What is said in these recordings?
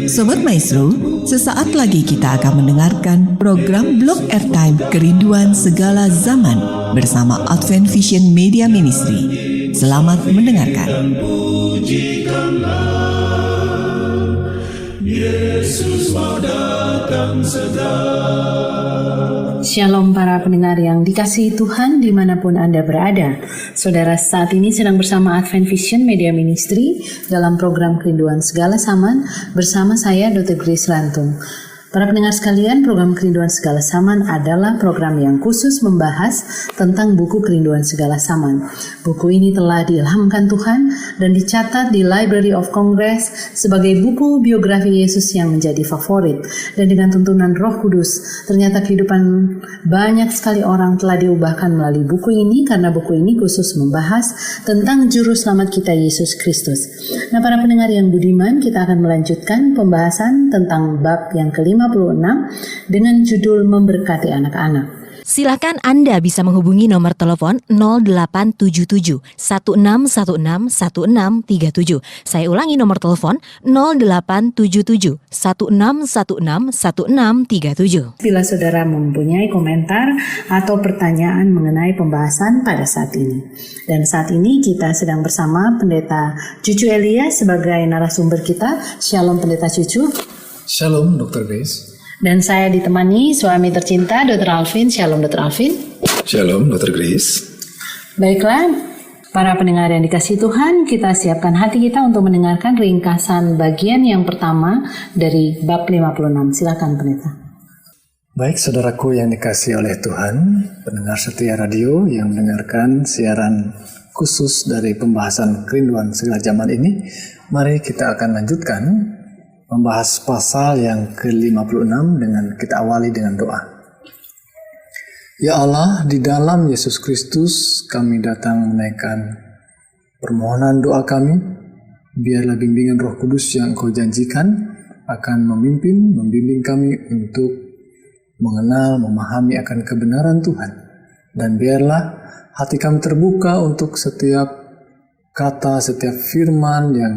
Sobat Maestro, sesaat lagi kita akan mendengarkan program Blog Airtime Kerinduan Segala Zaman bersama Advent Vision Media Ministry. Selamat mendengarkan. Yesus mau datang segera. Shalom para pendengar yang dikasihi Tuhan dimanapun Anda berada. Saudara saat ini sedang bersama Advent Vision Media Ministry dalam program Kerinduan Segala Zaman bersama saya Dr. Grace Lantung. Para pendengar sekalian, program Kerinduan Segala Zaman adalah program yang khusus membahas tentang buku Kerinduan Segala Zaman. Buku ini telah diilhamkan Tuhan dan dicatat di Library of Congress sebagai buku biografi Yesus yang menjadi favorit. Dan dengan tuntunan Roh Kudus, ternyata kehidupan banyak sekali orang telah diubahkan melalui buku ini, karena buku ini khusus membahas tentang juru selamat kita Yesus Kristus. Nah, para pendengar yang budiman, kita akan melanjutkan pembahasan tentang bab yang ke-56 dengan judul Memberkati Anak-anak. Silakan Anda bisa menghubungi nomor telepon 0877 1616 1637. Saya ulangi nomor telepon 0877 1616 1637. Bila saudara mempunyai komentar atau pertanyaan mengenai pembahasan pada saat ini. Dan saat ini kita sedang bersama Pendeta Cucu Elia sebagai narasumber kita. Shalom Pendeta Cucu. Shalom Dr. Grace. Dan saya ditemani suami tercinta Dr. Alvin. Shalom Dr. Alvin. Shalom Dr. Grace. Baiklah, para pendengar yang dikasihi Tuhan, kita siapkan hati kita untuk mendengarkan ringkasan bagian yang pertama dari bab 56. Silakan Pendeta. Baik saudaraku yang dikasihi oleh Tuhan, pendengar setia radio yang mendengarkan siaran khusus dari pembahasan Kerinduan Segala Zaman ini, mari kita akan lanjutkan membahas pasal yang ke-56 dengan kita awali dengan doa. Ya Allah, di dalam Yesus Kristus kami datang menaikkan permohonan doa kami. Biarlah bimbingan Roh Kudus yang Engkau janjikan akan membimbing kami untuk mengenal, memahami akan kebenaran Tuhan. Dan biarlah hati kami terbuka untuk setiap kata, setiap firman yang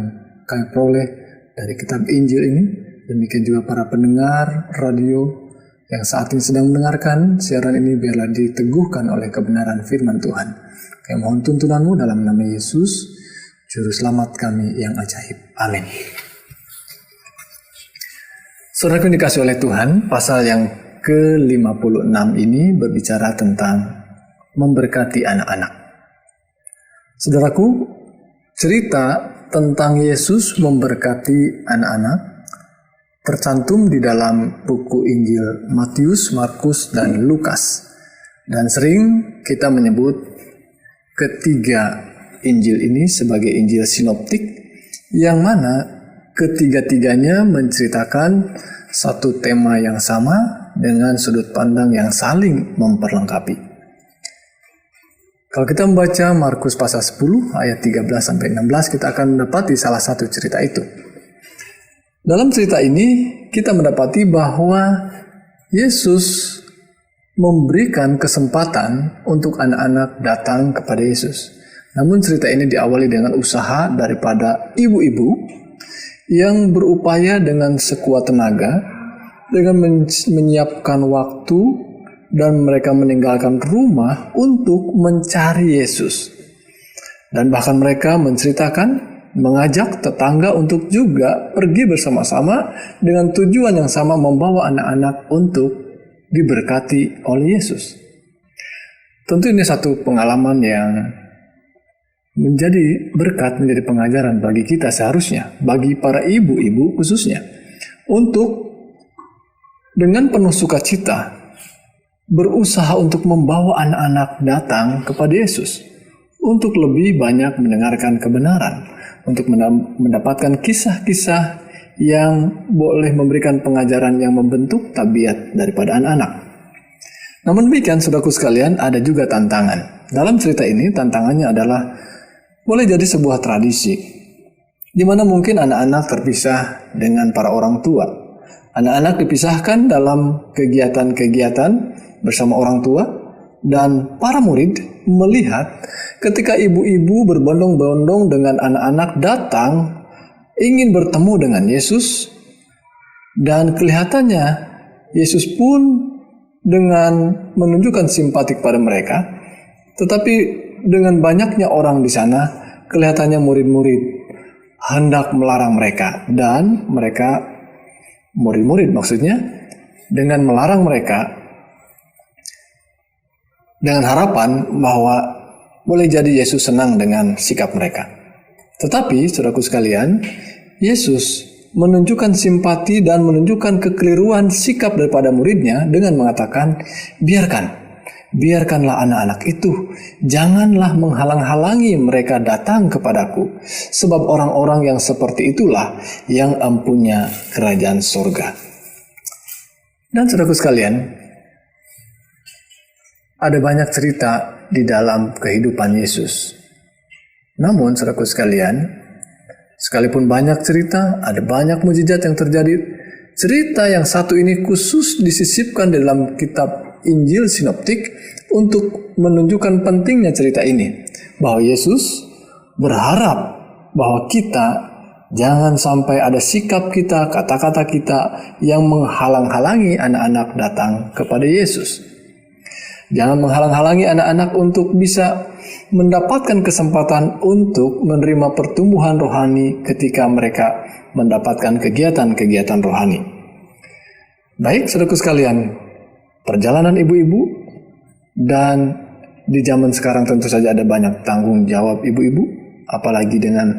kami peroleh dari kitab Injil ini. Demikian juga para pendengar radio yang saat ini sedang mendengarkan siaran ini, biarlah diteguhkan oleh kebenaran firman Tuhan. Kami mohon tuntunanmu dalam nama Yesus, Juru Selamat kami yang ajaib. Amin. Saudara yang dikasih oleh Tuhan, pasal yang ke-56 ini berbicara tentang memberkati anak-anak. Saudaraku, cerita tentang Yesus memberkati anak-anak tercantum di dalam buku Injil Matius, Markus, dan Lukas. Dan sering kita menyebut ketiga Injil ini sebagai Injil sinoptik, yang mana ketiga-tiganya menceritakan satu tema yang sama dengan sudut pandang yang saling memperlengkapi. Kalau kita membaca Markus pasal 10 ayat 13-16, kita akan mendapati salah satu cerita itu. Dalam cerita ini kita mendapati bahwa Yesus memberikan kesempatan untuk anak-anak datang kepada Yesus. Namun cerita ini diawali dengan usaha daripada ibu-ibu yang berupaya dengan sekuat tenaga dengan menyiapkan waktu, dan mereka meninggalkan rumah untuk mencari Yesus. Dan bahkan mereka menceritakan, mengajak tetangga untuk juga pergi bersama-sama dengan tujuan yang sama, membawa anak-anak untuk diberkati oleh Yesus. Tentu ini satu pengalaman yang menjadi berkat, menjadi pengajaran bagi kita seharusnya, bagi para ibu-ibu khususnya, untuk dengan penuh sukacita berusaha untuk membawa anak-anak datang kepada Yesus, untuk lebih banyak mendengarkan kebenaran, untuk mendapatkan kisah-kisah yang boleh memberikan pengajaran yang membentuk tabiat daripada anak-anak. Namun demikian, saudaraku sekalian, ada juga tantangan. Dalam cerita ini, tantangannya adalah boleh jadi sebuah tradisi, di mana mungkin anak-anak terpisah dengan para orang tua. Anak-anak dipisahkan dalam kegiatan-kegiatan bersama orang tua, dan para murid melihat ketika ibu-ibu berbondong-bondong dengan anak-anak datang ingin bertemu dengan Yesus, dan kelihatannya Yesus pun dengan menunjukkan simpati kepada mereka, tetapi dengan banyaknya orang di sana, kelihatannya murid-murid hendak melarang mereka, dan mereka, murid-murid maksudnya, dengan melarang mereka dengan harapan bahwa boleh jadi Yesus senang dengan sikap mereka. Tetapi, saudaraku sekalian, Yesus menunjukkan simpati dan menunjukkan kekeliruan sikap daripada muridnya dengan mengatakan, biarkanlah anak-anak itu, janganlah menghalang-halangi mereka datang kepadaku, sebab orang-orang yang seperti itulah yang empunya kerajaan surga. Dan saudaraku sekalian, ada banyak cerita di dalam kehidupan Yesus. Namun, saudaraku sekalian, sekalipun banyak cerita, ada banyak mukjizat yang terjadi, cerita yang satu ini khusus disisipkan dalam kitab Injil Sinoptik untuk menunjukkan pentingnya cerita ini, bahwa Yesus berharap bahwa kita jangan sampai ada sikap kita, kata-kata kita yang menghalang-halangi anak-anak datang kepada Yesus. Jangan menghalang-halangi anak-anak untuk bisa mendapatkan kesempatan untuk menerima pertumbuhan rohani ketika mereka mendapatkan kegiatan-kegiatan rohani. Baik, saudaraku sekalian, perjalanan ibu-ibu, dan di zaman sekarang tentu saja ada banyak tanggung jawab ibu-ibu, apalagi dengan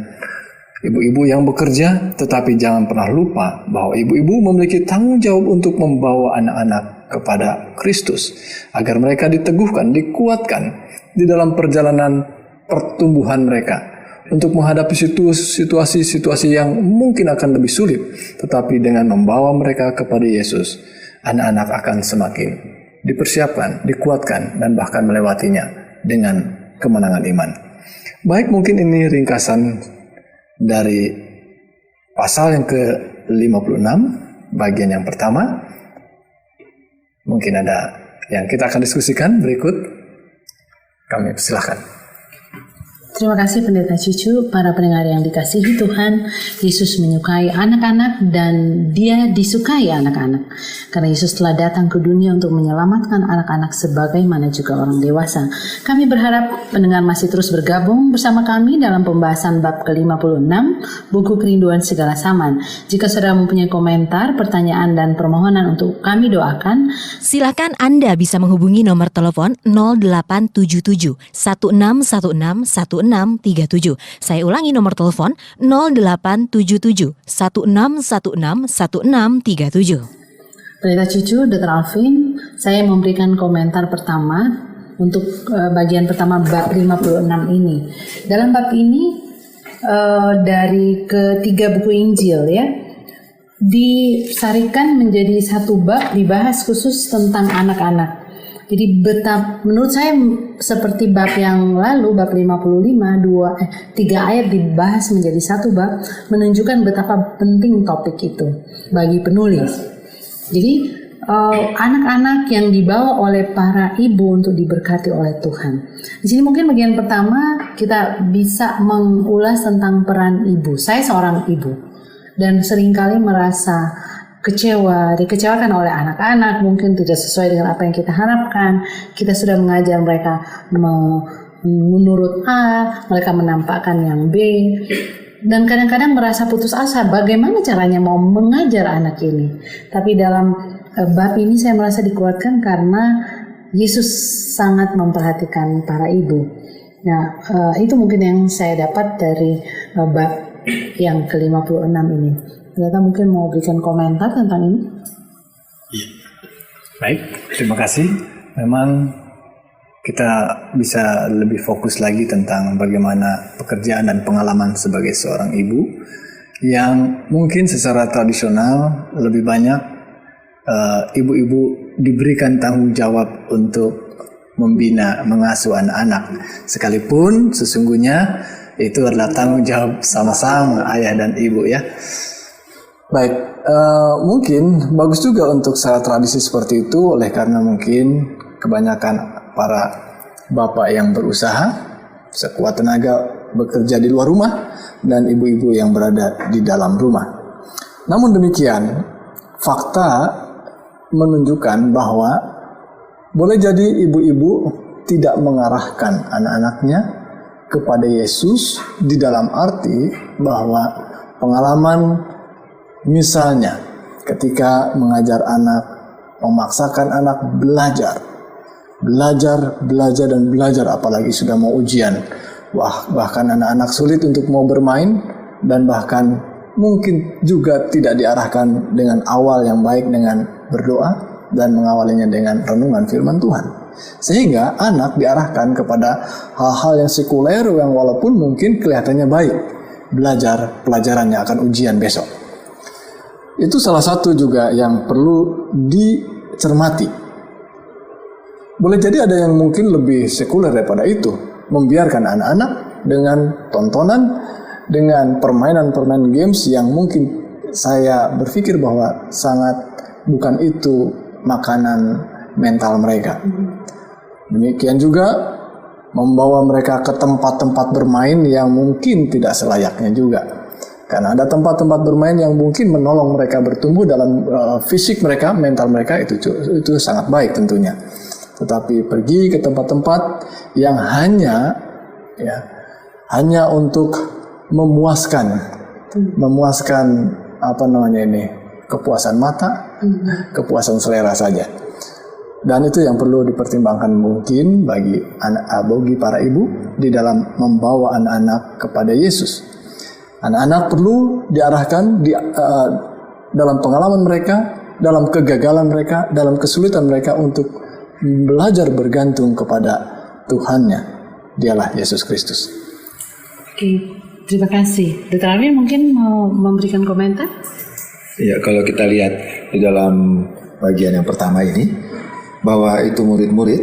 ibu-ibu yang bekerja, tetapi jangan pernah lupa bahwa ibu-ibu memiliki tanggung jawab untuk membawa anak-anak kepada Kristus, agar mereka diteguhkan, dikuatkan di dalam perjalanan pertumbuhan mereka untuk menghadapi situasi-situasi yang mungkin akan lebih sulit, tetapi dengan membawa mereka kepada Yesus, anak-anak akan semakin dipersiapkan, dikuatkan, dan bahkan melewatinya dengan kemenangan iman. Baik, mungkin ini ringkasan dari pasal yang ke-56, bagian yang pertama. Mungkin ada yang kita akan diskusikan berikut. Kami persilahkan. Terima kasih Pendeta Cucu, para pendengar yang dikasihi Tuhan. Yesus menyukai anak-anak dan Dia disukai anak-anak. Karena Yesus telah datang ke dunia untuk menyelamatkan anak-anak sebagaimana juga orang dewasa. Kami berharap pendengar masih terus bergabung bersama kami dalam pembahasan bab ke-56, buku Kerinduan Segala Zaman. Jika saudara mempunyai komentar, pertanyaan, dan permohonan untuk kami doakan, silakan Anda bisa menghubungi nomor telepon 0877 1616 1637. Saya ulangi nomor telepon 0877 1616 1637. Pendeta Cucu, Dr. Alvin, saya memberikan komentar pertama untuk bagian pertama bab 56 ini. Dalam bab ini dari ketiga buku Injil ya, disarikan menjadi satu bab dibahas khusus tentang anak-anak. Jadi menurut saya seperti bab yang lalu, bab 55, 3 ayat dibahas menjadi satu bab, menunjukkan betapa penting topik itu bagi penulis. Jadi anak-anak yang dibawa oleh para ibu untuk diberkati oleh Tuhan. Di sini mungkin bagian pertama kita bisa mengulas tentang peran ibu. Saya seorang ibu dan seringkali merasa dikecewakan oleh anak-anak, mungkin tidak sesuai dengan apa yang kita harapkan. Kita sudah mengajar mereka menurut A, mereka menampakkan yang B, dan kadang-kadang merasa putus asa bagaimana caranya mau mengajar anak ini. Tapi dalam bab ini saya merasa dikuatkan karena Yesus sangat memperhatikan para ibu. Nah, itu mungkin yang saya dapat dari bab yang ke-56 ini. Ternyata mungkin mau berikan komentar tentang ini. Ya. Baik, terima kasih. Memang kita bisa lebih fokus lagi tentang bagaimana pekerjaan dan pengalaman sebagai seorang ibu yang mungkin secara tradisional lebih banyak ibu-ibu diberikan tanggung jawab untuk membina, mengasuh anak-anak. Sekalipun sesungguhnya itu adalah tanggung jawab sama-sama ayah dan ibu ya. Baik, mungkin bagus juga untuk secara tradisi seperti itu, oleh karena mungkin kebanyakan para bapak yang berusaha sekuat tenaga bekerja di luar rumah, dan ibu-ibu yang berada di dalam rumah. Namun demikian, fakta menunjukkan bahwa boleh jadi ibu-ibu tidak mengarahkan anak-anaknya kepada Yesus di dalam arti bahwa pengalaman misalnya ketika mengajar anak, memaksakan anak belajar dan belajar, apalagi sudah mau ujian. Bahkan anak-anak sulit untuk mau bermain, dan bahkan mungkin juga tidak diarahkan dengan awal yang baik dengan berdoa dan mengawalinya dengan renungan firman Tuhan. Sehingga anak diarahkan kepada hal-hal yang sekuler yang walaupun mungkin kelihatannya baik. Belajar pelajarannya akan ujian besok. Itu salah satu juga yang perlu dicermati. Boleh jadi ada yang mungkin lebih sekuler daripada itu, membiarkan anak-anak dengan tontonan, dengan permainan-permainan games yang mungkin saya berpikir bahwa sangat bukan itu makanan mental mereka. Demikian juga membawa mereka ke tempat-tempat bermain yang mungkin tidak selayaknya juga. Karena ada tempat-tempat bermain yang mungkin menolong mereka bertumbuh dalam fisik mereka, mental mereka, itu sangat baik tentunya. Tetapi pergi ke tempat-tempat yang hanya untuk memuaskan kepuasan mata, kepuasan selera saja. Dan itu yang perlu dipertimbangkan mungkin bagi para ibu di dalam membawa anak-anak kepada Yesus. Anak-anak perlu diarahkan dalam pengalaman mereka, dalam kegagalan mereka, dalam kesulitan mereka untuk belajar bergantung kepada Tuhannya, dialah Yesus Kristus. Oke, terima kasih. Dr. Arvin mungkin mau memberikan komentar? Ya, kalau kita lihat di dalam bagian yang pertama ini, bahwa itu murid-murid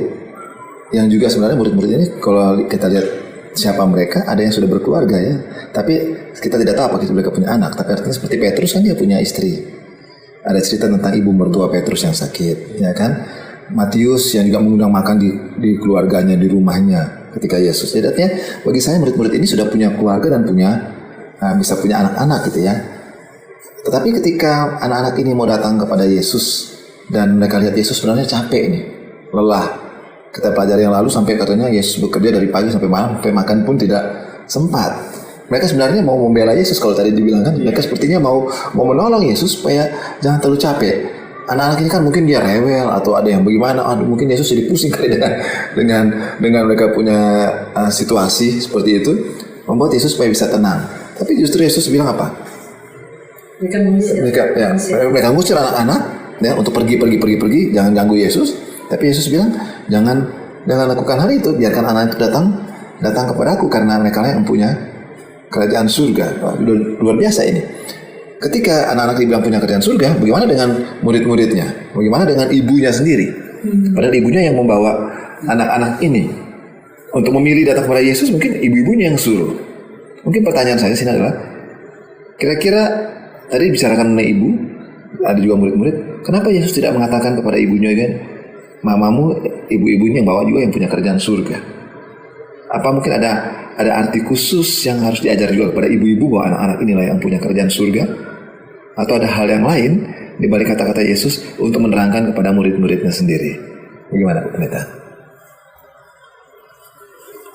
yang juga sebenarnya murid-murid ini kalau kita lihat siapa mereka, ada yang sudah berkeluarga ya, tapi kita tidak tahu apakah mereka punya anak. Tapi artinya seperti Petrus kan dia punya istri. Ada cerita tentang ibu mertua Petrus yang sakit, ya kan? Matius yang juga mengundang makan di keluarganya, di rumahnya ketika Yesus. Jadi artinya bagi saya murid-murid ini sudah punya keluarga dan bisa punya anak-anak gitu ya. Tetapi ketika anak-anak ini mau datang kepada Yesus dan mereka lihat Yesus sebenarnya capek nih, lelah. Kita pelajari yang lalu sampai katanya Yesus bekerja dari pagi sampai malam, sampai makan pun tidak sempat. Mereka sebenarnya mau membela Yesus kalau tadi dibilang kan, mereka sepertinya mau menolong Yesus supaya jangan terlalu capek. Anak-anak ini kan mungkin dia rewel atau ada yang bagaimana, mungkin Yesus jadi pusing kali dengan mereka punya situasi seperti itu, membuat Yesus supaya bisa tenang. Tapi justru Yesus bilang apa? Mereka ngusir anak-anak ya untuk pergi, jangan ganggu Yesus. Tapi Yesus bilang jangan lakukan hal itu, biarkan anak itu datang kepada aku karena mereka yang punya kerajaan surga. Wah, luar biasa ini. Ketika anak-anak dibilang punya kerajaan surga, bagaimana dengan murid-muridnya? Bagaimana dengan ibunya sendiri? Padahal ibunya yang membawa anak-anak ini untuk memilih datang kepada Yesus, mungkin ibu-ibunya yang suruh. Mungkin pertanyaan saya sini adalah, kira-kira tadi bicarakan mengenai ibu, ada juga murid-murid, kenapa Yesus tidak mengatakan kepada ibunya kan, mamamu, ibu-ibunya yang bawa juga yang punya kerajaan surga? Apa mungkin ada arti khusus yang harus diajar juga kepada ibu-ibu bahwa anak-anak inilah yang punya kerajaan surga? Atau ada hal yang lain di balik kata-kata Yesus untuk menerangkan kepada murid-muridnya sendiri? Bagaimana Pak Pendeta?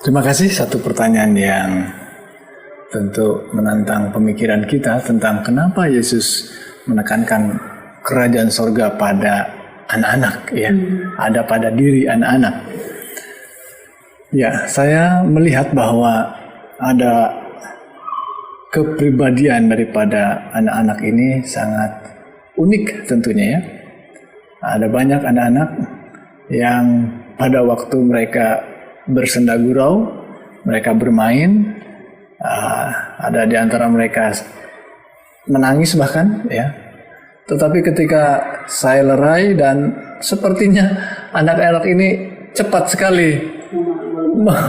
Terima kasih, satu pertanyaan yang tentu menantang pemikiran kita tentang kenapa Yesus menekankan kerajaan surga pada anak-anak ya, ada pada diri anak-anak. Ya, saya melihat bahwa ada kepribadian daripada anak-anak ini sangat unik tentunya ya. Ada banyak anak-anak yang pada waktu mereka bersenda gurau, mereka bermain, ada di antara mereka menangis bahkan ya. Tetapi ketika saya lerai dan sepertinya anak-anak ini cepat sekali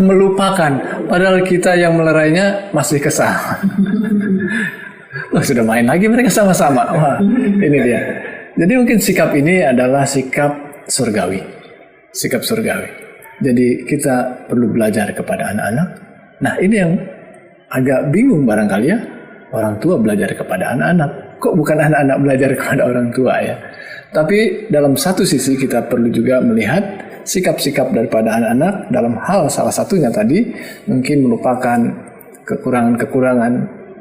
melupakan, padahal kita yang melerainya masih kesal. Loh, sudah main lagi mereka sama-sama. Wah, ini dia. Jadi mungkin sikap ini adalah sikap surgawi. Sikap surgawi. Jadi kita perlu belajar kepada anak-anak. Nah, ini yang agak bingung barangkali ya, orang tua belajar kepada anak-anak. Kok bukan anak-anak belajar kepada orang tua ya? Tapi dalam satu sisi kita perlu juga melihat sikap-sikap daripada anak-anak dalam hal salah satunya tadi mungkin melupakan kekurangan-kekurangan,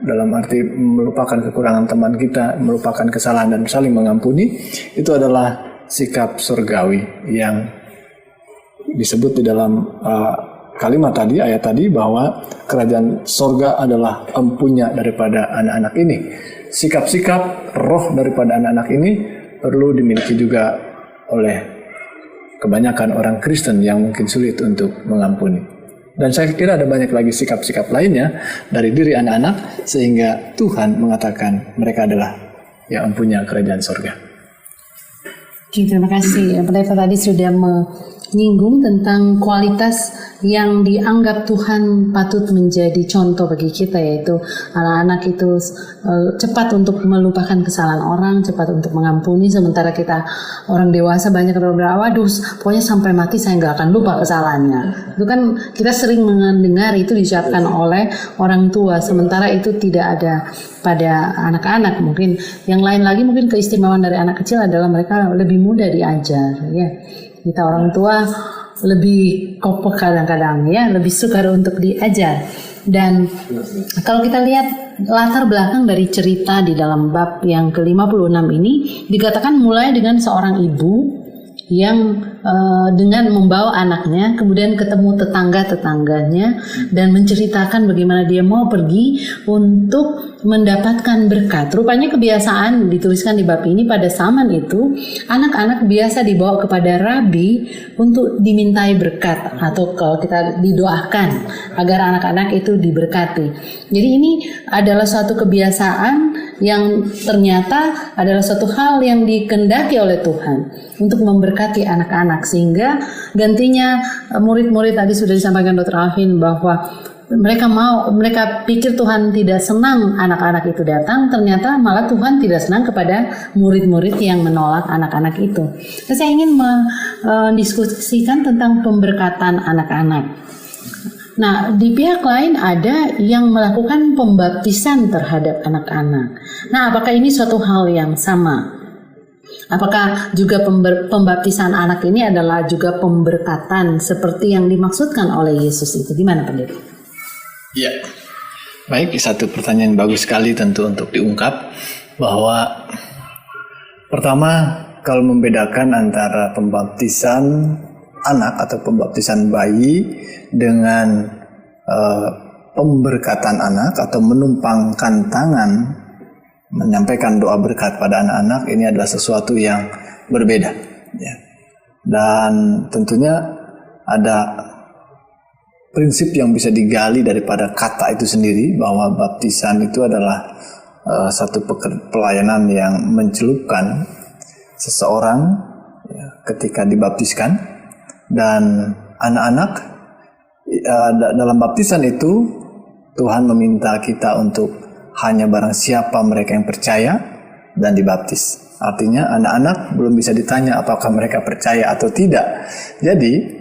dalam arti melupakan kekurangan teman kita, melupakan kesalahan dan saling mengampuni. Itu adalah sikap surgawi yang disebut di dalam kalimat tadi, ayat tadi, bahwa kerajaan sorga adalah empunya daripada anak-anak ini. Sikap-sikap roh daripada anak-anak ini perlu dimiliki juga oleh kebanyakan orang Kristen yang mungkin sulit untuk mengampuni. Dan saya kira ada banyak lagi sikap-sikap lainnya dari diri anak-anak sehingga Tuhan mengatakan mereka adalah yang empunya kerajaan sorga. Oke, terima kasih. Pendeta tadi sudah menyinggung tentang kualitas yang dianggap Tuhan patut menjadi contoh bagi kita, yaitu anak-anak itu cepat untuk melupakan kesalahan orang, cepat untuk mengampuni, sementara kita orang dewasa banyak orang berkata, waduh pokoknya sampai mati saya nggak akan lupa kesalahannya. Itu kan kita sering mendengar itu diucapkan oleh orang tua, sementara itu tidak ada pada anak-anak. Mungkin yang lain lagi, mungkin keistimewaan dari anak kecil adalah mereka lebih mudah diajar ya. Kita orang tua lebih kopek kadang-kadang ya, lebih sukar untuk diajar. Dan kalau kita lihat latar belakang dari cerita di dalam bab yang ke-56 ini, dikatakan mulai dengan seorang ibu yang dengan membawa anaknya kemudian ketemu tetangga-tetangganya dan menceritakan bagaimana dia mau pergi untuk mendapatkan berkat. Rupanya kebiasaan dituliskan di bab ini, pada zaman itu anak-anak biasa dibawa kepada rabi untuk dimintai berkat, atau kalau kita didoakan agar anak-anak itu diberkati. Jadi ini adalah suatu kebiasaan yang ternyata adalah suatu hal yang dikehendaki oleh Tuhan untuk memberkati anak-anak, sehingga gantinya murid-murid tadi sudah disampaikan Dr. Alvin bahwa mereka pikir Tuhan tidak senang anak-anak itu datang, ternyata malah Tuhan tidak senang kepada murid-murid yang menolak anak-anak itu. Nah, saya ingin mendiskusikan tentang pemberkatan anak-anak. Nah, di pihak lain ada yang melakukan pembaptisan terhadap anak-anak. Nah, apakah ini suatu hal yang sama? Apakah juga pembaptisan anak ini adalah juga pemberkatan seperti yang dimaksudkan oleh Yesus itu? Gimana, Pendeta? Ya, baik, satu pertanyaan bagus sekali tentu untuk diungkap, bahwa pertama, kalau membedakan antara pembaptisan anak atau pembaptisan bayi dengan pemberkatan anak atau menumpangkan tangan menyampaikan doa berkat pada anak-anak, ini adalah sesuatu yang berbeda ya. Dan tentunya ada prinsip yang bisa digali daripada kata itu sendiri, bahwa baptisan itu adalah satu pelayanan yang mencelupkan seseorang ya, ketika dibaptiskan. Dan anak-anak dalam baptisan itu Tuhan meminta kita untuk hanya barang siapa mereka yang percaya dan dibaptis. Artinya anak-anak belum bisa ditanya apakah mereka percaya atau tidak. Jadi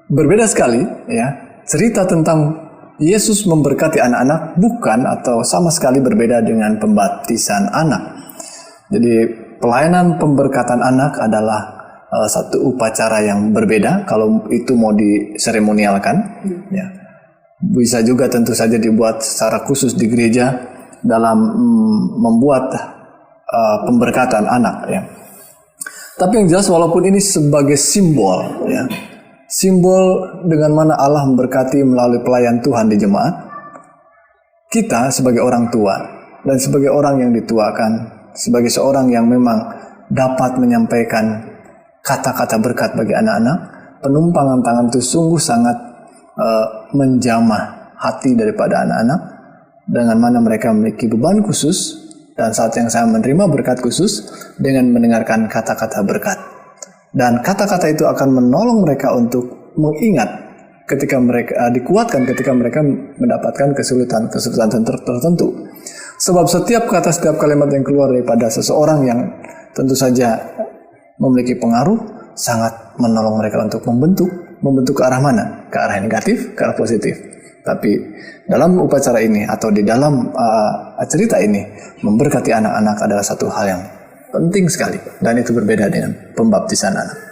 berbeda sekali ya. Cerita tentang Yesus memberkati anak-anak bukan atau sama sekali berbeda dengan pembaptisan anak. Jadi pelayanan pemberkatan anak adalah satu upacara yang berbeda kalau itu mau diseremonialkan ya. Bisa juga tentu saja dibuat secara khusus di gereja dalam membuat pemberkatan anak ya. Tapi yang jelas walaupun ini sebagai simbol ya, simbol dengan mana Allah memberkati melalui pelayan Tuhan di jemaat, kita sebagai orang tua dan sebagai orang yang dituakan, sebagai seorang yang memang dapat menyampaikan kata-kata berkat bagi anak-anak, penumpangan tangan itu sungguh sangat menjamah hati daripada anak-anak, dengan mana mereka memiliki beban khusus, dan saat yang saya menerima berkat khusus dengan mendengarkan kata-kata berkat. Dan kata-kata itu akan menolong mereka untuk mengingat ketika mereka dikuatkan ketika mereka mendapatkan kesulitan tertentu. Sebab setiap kata, setiap kalimat yang keluar daripada seseorang yang tentu saja memiliki pengaruh sangat menolong mereka untuk membentuk ke arah mana? Ke arah yang negatif, ke arah positif. Tapi dalam upacara ini atau di dalam cerita ini, memberkati anak-anak adalah satu hal yang penting sekali. Dan itu berbeda dengan pembaptisan anak.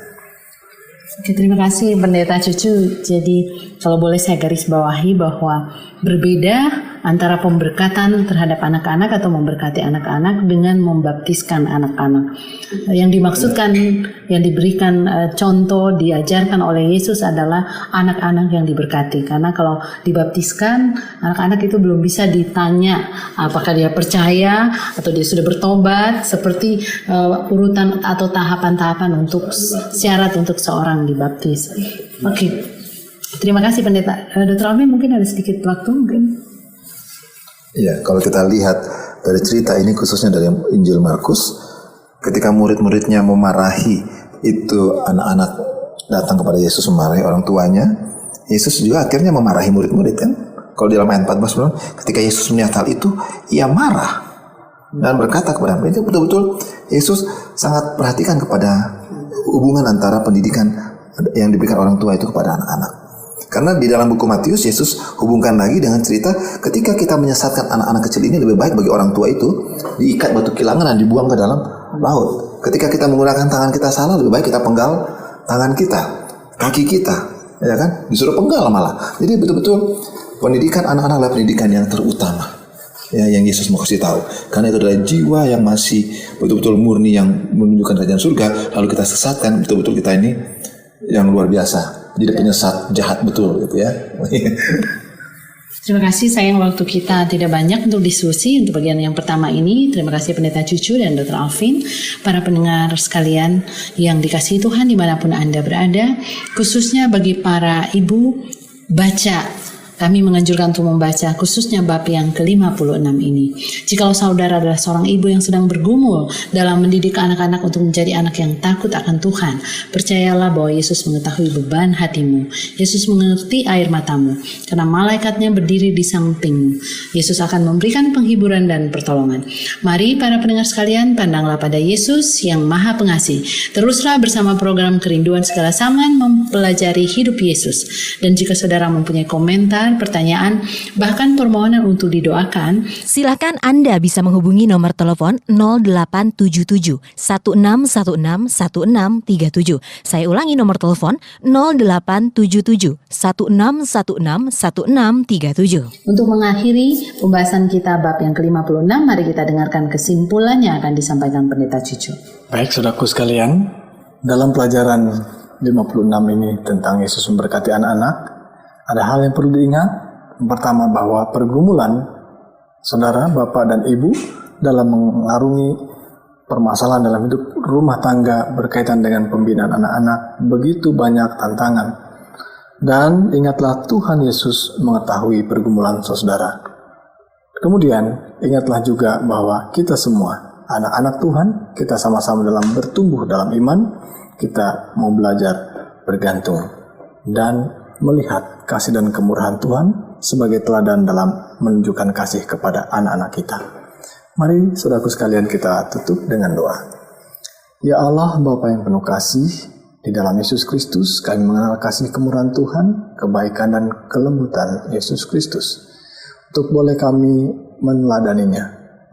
Oke, terima kasih Pendeta Cucu. Jadi kalau boleh saya garis bawahi bahwa berbeda antara pemberkatan terhadap anak-anak atau memberkati anak-anak dengan membaptiskan anak-anak. Yang dimaksudkan, yang diberikan contoh, diajarkan oleh Yesus adalah anak-anak yang diberkati. Karena kalau dibaptiskan, anak-anak itu belum bisa ditanya apakah dia percaya atau dia sudah bertobat, seperti urutan atau tahapan-tahapan untuk syarat untuk seorang dibaptis. Oke, terima kasih Pendeta. Dr. Alvin, mungkin ada sedikit waktu mungkin. Ya, kalau kita lihat dari cerita ini khususnya dari Injil Markus, ketika murid-muridnya memarahi itu anak-anak datang kepada Yesus memarahi orang tuanya, Yesus juga akhirnya memarahi murid-murid kan. Kalau di dalam ayat 14 bilang, ketika Yesus melihat hal itu, ia marah dan berkata kepada mereka, betul-betul Yesus sangat perhatikan kepada hubungan antara pendidikan yang diberikan orang tua itu kepada anak-anak. Karena di dalam buku Matius, Yesus hubungkan lagi dengan cerita ketika kita menyesatkan anak-anak kecil ini, lebih baik bagi orang tua itu diikat batu kilangan dan dibuang ke dalam laut. Ketika kita menggunakan tangan kita salah, lebih baik kita penggal tangan kita, kaki kita, ya kan? Disuruh penggal malah. Jadi betul-betul pendidikan anak-anak adalah pendidikan yang terutama, ya, yang Yesus mau kasih tahu. Karena itu adalah jiwa yang masih betul-betul murni yang menunjukkan kerajaan surga. Lalu kita sesatkan, betul-betul kita ini yang luar biasa. Jadi penyesat jahat betul gitu ya. Terima kasih, sayang waktu kita tidak banyak untuk diskusi untuk bagian yang pertama ini. Terima kasih Pendeta Cucu dan Dr. Alvin, para pendengar sekalian yang dikasihi Tuhan dimanapun Anda berada, khususnya bagi para ibu, baca. Kami menganjurkan untuk membaca khususnya bab yang ke-56 ini. Jikalau saudara adalah seorang ibu yang sedang bergumul dalam mendidik anak-anak untuk menjadi anak yang takut akan Tuhan, percayalah bahwa Yesus mengetahui beban hatimu. Yesus mengerti air matamu, karena malaikatnya berdiri di sampingmu. Yesus akan memberikan penghiburan dan pertolongan. Mari para pendengar sekalian, pandanglah pada Yesus yang Maha Pengasih. Teruslah bersama program Kerinduan Segala Zaman mempelajari hidup Yesus. Dan jika saudara mempunyai komentar, pertanyaan, bahkan permohonan untuk didoakan, Silakan Anda bisa menghubungi nomor telepon 0877 1616 1637. Saya ulangi nomor telepon 0877 1616 1637. untuk mengakhiri pembahasan kita bab yang ke-56, mari kita dengarkan kesimpulan yang akan disampaikan Pendeta Cucu. Baik, saudaraku sekalian, dalam pelajaran 56 ini tentang Yesus memberkati anak-anak, ada hal yang perlu diingat. Pertama, bahwa pergumulan saudara, bapak dan ibu dalam mengarungi permasalahan dalam hidup rumah tangga berkaitan dengan pembinaan anak-anak begitu banyak tantangan. Dan ingatlah Tuhan Yesus mengetahui pergumulan saudara. Kemudian ingatlah juga bahwa kita semua anak-anak Tuhan, kita sama-sama dalam bertumbuh dalam iman, kita mau belajar bergantung dan melihat kasih dan kemurahan Tuhan sebagai teladan dalam menunjukkan kasih kepada anak-anak kita. Mari saudaraku sekalian kita tutup dengan doa. Ya Allah, Bapa yang penuh kasih, di dalam Yesus Kristus kami mengenal kasih kemurahan Tuhan, kebaikan dan kelembutan Yesus Kristus. Untuk boleh kami meneladaninya,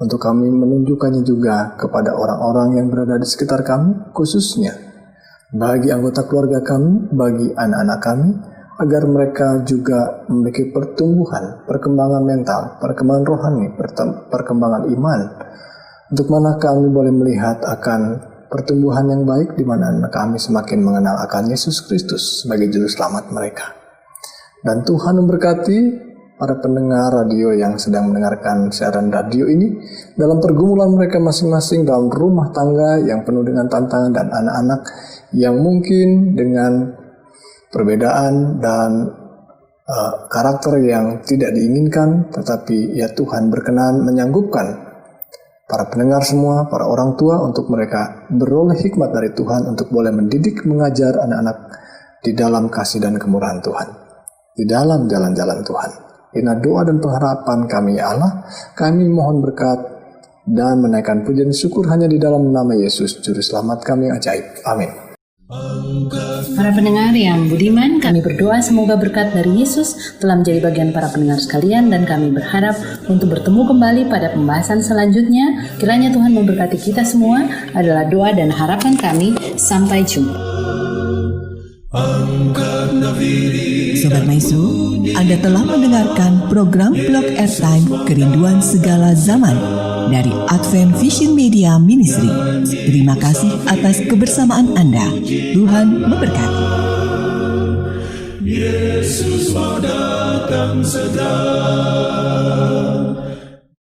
untuk kami menunjukkannya juga kepada orang-orang yang berada di sekitar kami, khususnya bagi anggota keluarga kami, bagi anak-anak kami, agar mereka juga memiliki pertumbuhan, perkembangan mental, perkembangan rohani, perkembangan iman. Untuk mana kami boleh melihat akan pertumbuhan yang baik, di mana anak kami semakin mengenal akan Yesus Kristus sebagai juru selamat mereka. Dan Tuhan memberkati para pendengar radio yang sedang mendengarkan siaran radio ini dalam pergumulan mereka masing-masing dalam rumah tangga yang penuh dengan tantangan, dan anak-anak yang mungkin dengan perbedaan dan karakter yang tidak diinginkan, tetapi ya Tuhan berkenan menyanggupkan para pendengar semua, para orang tua, untuk mereka beroleh hikmat dari Tuhan untuk boleh mendidik, mengajar anak-anak di dalam kasih dan kemurahan Tuhan, di dalam jalan-jalan Tuhan. Inilah doa dan pengharapan kami ya Allah. Kami mohon berkat dan menaikkan pujian syukur hanya di dalam nama Yesus, Juru Selamat kami yang ajaib. Amin. Para pendengar yang budiman, kami berdoa semoga berkat dari Yesus telah menjadi bagian para pendengar sekalian, dan kami berharap untuk bertemu kembali pada pembahasan selanjutnya. Kiranya Tuhan memberkati kita semua, adalah doa dan harapan kami. Sampai jumpa. Sobat Maestro, Anda telah mendengarkan program Blog Airtime Kerinduan Segala Zaman dari Advent Vision Media Ministry. Terima kasih atas kebersamaan Anda. Tuhan memberkati. Yesus mau datang segera.